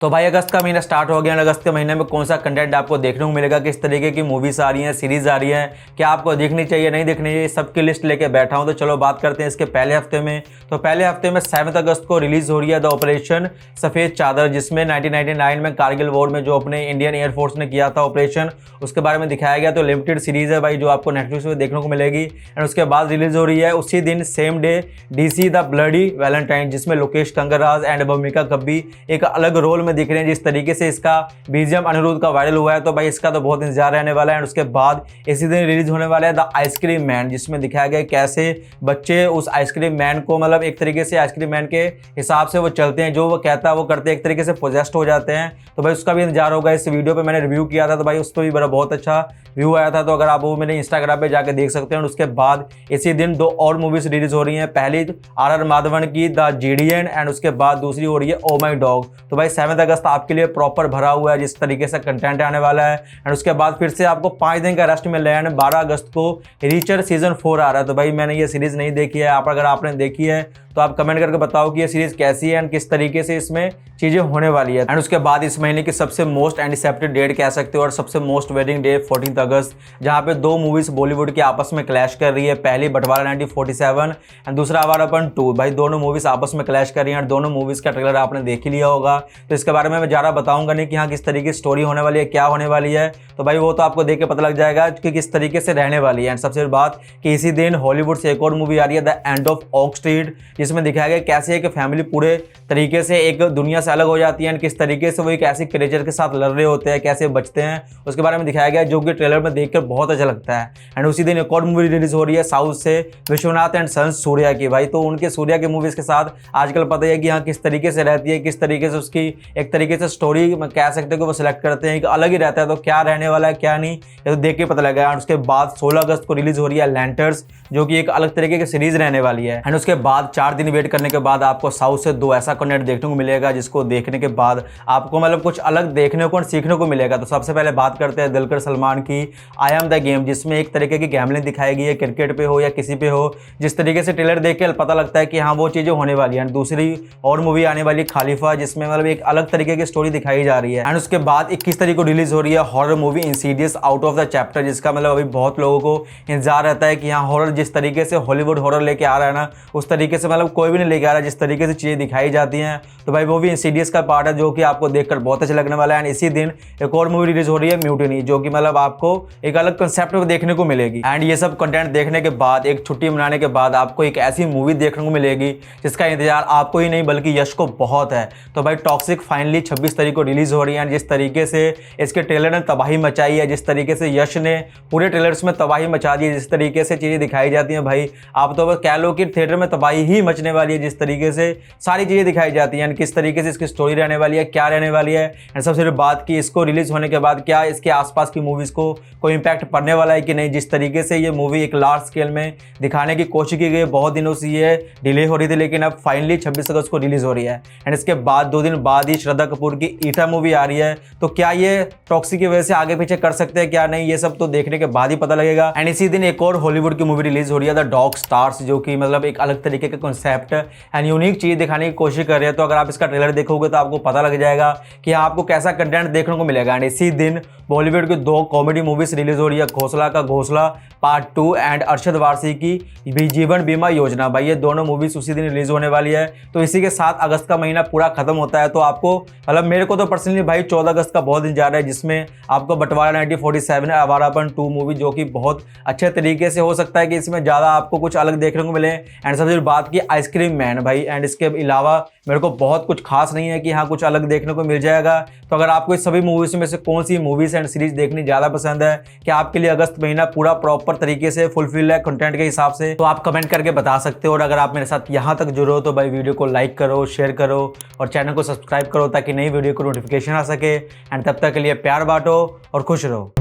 तो भाई अगस्त का महीना स्टार्ट हो गया है। अगस्त के महीने में कौन सा कंटेंट आपको देखने को मिलेगा, किस तरीके की मूवीज आ रही हैं, सीरीज आ रही हैं, क्या आपको देखनी चाहिए नहीं देखनी चाहिए, सबकी लिस्ट लेके बैठा हूं। तो चलो बात करते हैं इसके पहले हफ्ते में। तो पहले हफ्ते में 7 अगस्त को रिलीज हो रही है द ऑपरेशन सफ़ेद चादर, जिसमें 1999 में कारगिल वॉर में जो अपने इंडियन एयरफोर्स ने किया था ऑपरेशन, उसके बारे में दिखाया गया। तो लिमिटेड सीरीज है भाई, जो आपको नेटफ्लिक्स पे देखने को मिलेगी। एंड उसके बाद रिलीज हो रही है उसी दिन same day DC the bloody Valentine, जिसमें लोकेश कंगराज एंड भूमिका कब्बी एक अलग रोल में दिख रहे हैं। जिस तरीके से इसका बीजीएम अनिरुद्ध का वायरल हुआ है, तो भाई इसका तो बहुत इंतजार रहने वाला है। एंड उसके बाद इसी दिन रिलीज होने वाला है द आइसक्रीम मैन, जिसमें दिखाया गया कैसे बच्चे उस आइसक्रीम मैन को, मतलब एक तरीके से आइसक्रीम मैन के हिसाब से वो चलते हैं, जो वो कहता है वो करते हैं, एक तरीके से पोजेस्ट हो जाते हैं। तो भाई उसका भी इंतजार होगा। इस वीडियो पे मैंने रिव्यू किया था, तो भाई उस पर भी बड़ा बहुत अच्छा व्यू आया था। तो अगर आप वो मेरे इंस्टाग्राम पे जाके देख सकते हैं। और उसके बाद इसी दिन 2 और मूवीज रिलीज हो रही हैं। पहली आर माधवन की द जीडीएन, एंड उसके बाद दूसरी हो रही है ओ माई डॉग। तो भाई 7 अगस्त आपके लिए प्रॉपर भरा हुआ है, जिस तरीके से कंटेंट आने वाला है। एंड उसके बाद फिर से आपको 5 दिन का रेस्ट मिल रहा है। एंड 12 अगस्त को रीचर सीजन 4 आ रहा है। तो भाई मैंने ये सीरीज नहीं देखी है, अगर आपने देखी है तो आप कमेंट करके बताओ कि ये सीरीज कैसी है एंड किस तरीके से इसमें चीजें होने वाली है। एंड उसके बाद इस महीने की सबसे मोस्ट एंटिसिपेटेड डेट कह सकते हो और सबसे मोस्ट वेटिंग डेट 14 अगस्त, जहां पे 2 मूवीज बॉलीवुड की आपस में क्लैश कर रही है। पहली बंटवारा 1947 एंड दूसरा आवारापन 2। भाई दोनों मूवीज आपस में क्लैश कर रही है। दोनों मूवीज का ट्रेलर आपने देख ही लिया होगा, तो इसके बारे में मैं ज़्यादा बताऊंगा नहीं कि हाँ किस तरीके की स्टोरी होने वाली है, क्या होने वाली है। तो भाई वो तो आपको देख के पता लग जाएगा कि किस तरीके से रहने वाली है। एंड सबसे बात कि इसी दिन हॉलीवुड से एक और मूवी आ रही है द एंड ऑफ ऑक स्ट्रीट, जिसमें दिखाया गया कैसे एक फैमिली पूरे तरीके से एक दुनिया से अलग हो जाती है। किस तरीके से वो एक ऐसी क्रिएचर के साथ लड़ रहे होते हैं, कैसे बचते हैं, उसके बारे में दिखाया गया, जो कि ट्रेलर में देखकर बहुत अच्छा लगता है। एंड उसी दिन एक और मूवी रिलीज हो रही है साउथ से, विश्वनाथ एंड सन्स सूर्या की। भाई तो उनके सूर्या की मूवीज के साथ आजकल पता है कि हाँ किस तरीके से रहती है, किस तरीके से उसकी एक तरीके से स्टोरी कह सकते हैं कि वो सिलेक्ट करते हैं, एक अलग ही रहता है। तो क्या रहने वाला है क्या नहीं, ये तो देख के पता लगेगा। एंड उसके बाद 16 अगस्त को रिलीज हो रही है लैंटर्स, जो कि एक अलग तरीके की सीरीज रहने वाली है। एंड उसके बाद 4 दिन वेट करने के बाद आपको साउथ से 2 ऐसा कंटेंट देखने को मिलेगा, जिसको देखने के बाद आपको मतलब कुछ अलग देखने को और सीखने को मिलेगा। तो सबसे पहले बात करते हैं दिलकर सलमान की आई एम द गेम, जिसमें एक तरीके की गैमलिंग दिखाई गई है, क्रिकेट पे हो या किसी पे हो। जिस तरीके से ट्रेलर देख के पता लगता है कि हाँ वो चीज़ें होने वाली है। दूसरी और मूवी आने वाली खलीफा, जिसमें मतलब एक अलग तरीके की स्टोरी दिखाई जा रही है। एंड उसके बाद 21 तारीख को रिलीज हो रही है horror movie Insidious out of the chapter, जिसका मतलब अभी बहुत लोगों को इंतजार रहता है कि हाँ हॉरर जिस तरीके से हॉलीवुड हॉरर लेके आ रहा है ना, उस तरीके से मतलब कोई भी नहीं लेके आ रहा है, जिस तरीके से चीज़ें दिखाई जाती हैं। तो भाई वो भी इंसीडियस का पार्ट है, जो कि आपको देखकर बहुत अच्छा लगने वाला है। एंड इसी दिन एक और मूवी रिलीज हो रही है म्यूटिनी, जो कि मतलब आपको एक अलग कंसेप्ट में देखने को मिलेगी। एंड ये सब कंटेंट देखने के बाद, एक छुट्टी मनाने के बाद, आपको एक ऐसी मूवी देखने को मिलेगी जिसका इंतजार आपको ही नहीं बल्कि यश को बहुत है। तो भाई टॉक्सिक फाइनली 26 तारीख को रिलीज हो रही है। जिस तरीके से इसके ट्रेलर ने तबाही मचाई है, जिस तरीके से यश ने पूरे ट्रेलर्स में तबाही मचा दी है, जिस तरीके से चीज़ें दिखाई जाती हैं, भाई आप तो बस कह लो कि थिएटर में तबाही ही मचने वाली है। जिस तरीके से सारी चीज़ें दिखाई जाती हैं, किस तरीके से इसकी स्टोरी रहने वाली है, क्या रहने वाली है। एंड सबसे बात की इसको रिलीज होने के बाद क्या इसके आसपास की मूवीज़ को कोई इम्पैक्ट पड़ने वाला है कि नहीं। जिस तरीके से ये मूवी एक लार्ज स्केल में दिखाने की कोशिश की गई, बहुत दिनों से ये डिले हो रही थी, लेकिन अब फाइनली 26 अगस्त को रिलीज हो रही है। एंड इसके बाद 2 दिन बाद ही श्रद्धा कपूर की ईटा मूवी आ रही है। तो क्या ये टॉक्सिक की वजह से आगे पीछे कर सकते हैं क्या नहीं, ये सब तो देखने के बाद ही पता लगेगा। एंड इसी दिन एक और हॉलीवुड की मूवी रिलीज हो रही है द डॉग स्टार्स, जो कि मतलब एक अलग तरीके का कॉन्सेप्ट एंड यूनिक चीज़ दिखाने की कोशिश कर रहे हैं। तो अगर आप इसका ट्रेलर देखोगे तो आपको पता लग जाएगा कि आपको कैसा कंटेंट देखने को मिलेगा। एंड इसी दिन बॉलीवुड की 2 कॉमेडी मूवीज रिलीज हो रही है, घोसला का घोसला पार्ट 2 एंड अरशद वारसी की जीवन बीमा योजना। भाई ये दोनों मूवीज उसी दिन रिलीज होने वाली है। तो इसी के साथ अगस्त का महीना पूरा खत्म होता है। तो आपको मतलब मेरे को तो पर्सनली भाई 14 अगस्त का बहुत इंतजार है, जिसमें आपको बंटवारा 1947 आवारापन 2 मूवी, जो कि बहुत अच्छे तरीके से हो सकता है कि इसमें ज़्यादा आपको कुछ अलग देखने को मिले। एंड सबसे बात की आइसक्रीम मैन भाई, एंड इसके अलावा मेरे को बहुत कुछ खास नहीं है कि हाँ कुछ अलग देखने को मिल जाएगा। तो अगर आपको इस सभी मूवीज में से कौन सी मूवीज एंड सीरीज देखनी ज़्यादा पसंद है, कि आपके लिए अगस्त महीना पूरा प्रॉपर तरीके से फुलफिल है कंटेंट के हिसाब से, तो आप कमेंट करके बता सकते हो। और अगर आप मेरे साथ यहाँ तक जुड़े हो तो भाई वीडियो को लाइक करो, शेयर करो और चैनल को सब्सक्राइब करो, ताकि नई वीडियो को नोटिफिकेशन आ सके। एंड तब तक के लिए प्यार बांटो और खुश रहो।